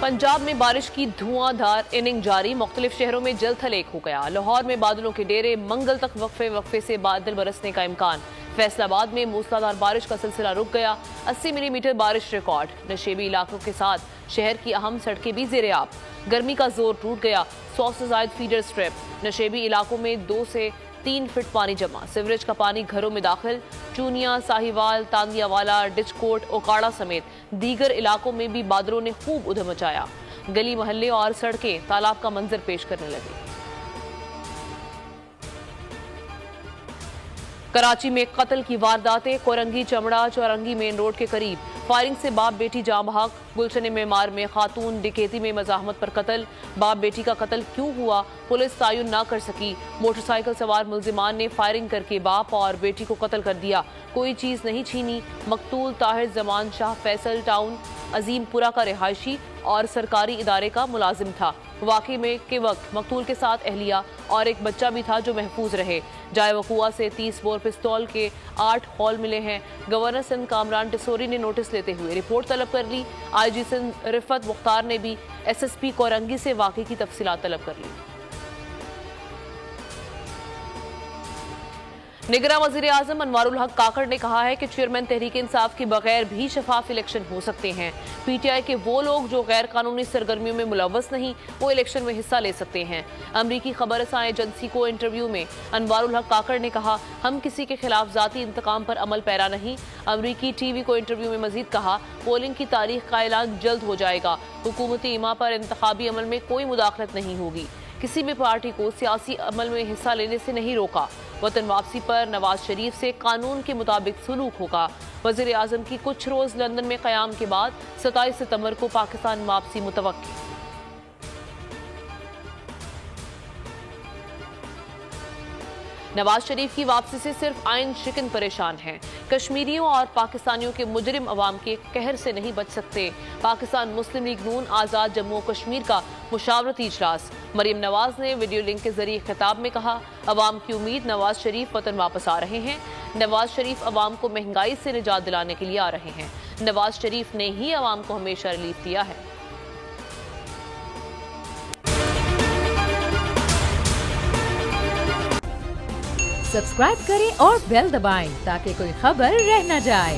पंजाब में बारिश की धुआंधार इनिंग जारी, मुख्तलिफ शहरों में जल थल एक हो गया। लाहौर में बादलों के डेरे, मंगल तक वक्फे से बादल बरसने का इम्कान। फैसलाबाद में मूसलाधार बारिश का सिलसिला रुक गया, 80 मिलीमीटर बारिश रिकॉर्ड। नशेबी इलाकों के साथ शहर की अहम सड़कें भी ज़ेरे आब। गर्मी का जोर टूट गया, 100 से ज़ायद फीडर स्ट्रिप। नशेबी इलाकों में 2 से 3 फीट पानी जमा, सीवरेज का पानी घरों में दाखिल। चूनिया, साहिवाल, तांदियावाला, डिचकोट, ओकाड़ा समेत दीगर इलाकों में भी बादलों ने खूब उधम मचाया। गली मोहल्ले और सड़कें तालाब का मंजर पेश करने लगी। कराची में कत्ल की वारदातें, कोरंगी चमड़ा चौरंगी मेन रोड के करीब फायरिंग से बाप बेटी जाँ बहक। गुलशन मेमार में खातून डिकेती में मजाहमत पर कत्ल। बाप बेटी का कत्ल क्यों हुआ, पुलिस तायुन ना कर सकी। मोटरसाइकिल सवार मुल्जिमान ने फायरिंग करके बाप और बेटी को कत्ल कर दिया, कोई चीज नहीं छीनी। मकतूल ताहिर जमान शाह फैसल टाउन अजीमपुरा का रिहायशी और सरकारी इदारे का मुलाजिम था। वाकई में के वक्त मकतूल के साथ अहलिया और एक बच्चा भी था जो महफूज रहे। जाए वकुआ से 30 बोर पिस्तौल के 8 हॉल मिले हैं। गवर्नर सिंध कामरान टिसोरी ने नोटिस लेते हुए रिपोर्ट तलब कर ली। IG सिंध रिफत मुख्तार ने भी SSP कोरंगी से वाकई की तफसीलात तलब कर ली। निगरां वज़ीर आज़म अनवारुल हक काकड़ ने कहा है कि चेयरमैन तहरीक इंसाफ के बगैर भी शफाफ इलेक्शन हो सकते हैं। PTI के वो लोग जो गैर कानूनी सरगर्मियों में मुलव्वस नहीं, वो इलेक्शन में हिस्सा ले सकते हैं। अमरीकी खबरसां एजेंसी को इंटरव्यू में अनवारुल हक काकड़ ने कहा, हम किसी के खिलाफ जाती इंतकाम पर अमल पैरा नहीं। अमरीकी TV को इंटरव्यू में मजीद कहा, पोलिंग की तारीख का ऐलान जल्द हो जाएगा। हुकूमती इमा पर इंतखाबी अमल में कोई मुदाखलत नहीं होगी। किसी भी पार्टी को सियासी अमल में हिस्सा लेने से नहीं रोका। वतन वापसी पर नवाज शरीफ से कानून के मुताबिक सलूक होगा। वज़ीर आज़म की कुछ रोज लंदन में क़याम के बाद 27 सितंबर को पाकिस्तान वापसी मुतवक्की। नवाज शरीफ की वापसी से सिर्फ आइन शिकन परेशान हैं। कश्मीरियों और पाकिस्तानियों के मुजरिम अवाम के कहर से नहीं बच सकते। पाकिस्तान मुस्लिम लीग नून आज़ाद जम्मू और कश्मीर का मुशावरती इजलास। मरियम नवाज ने वीडियो लिंक के जरिए खिताब में कहा, अवाम की उम्मीद नवाज शरीफ वतन वापस आ रहे हैं। नवाज शरीफ अवाम को महंगाई से निजात दिलाने के लिए आ रहे हैं। नवाज शरीफ ने ही अवाम को हमेशा रिलीफ दिया है। सब्सक्राइब करें और बेल दबाएं ताकि कोई खबर रह न जाए।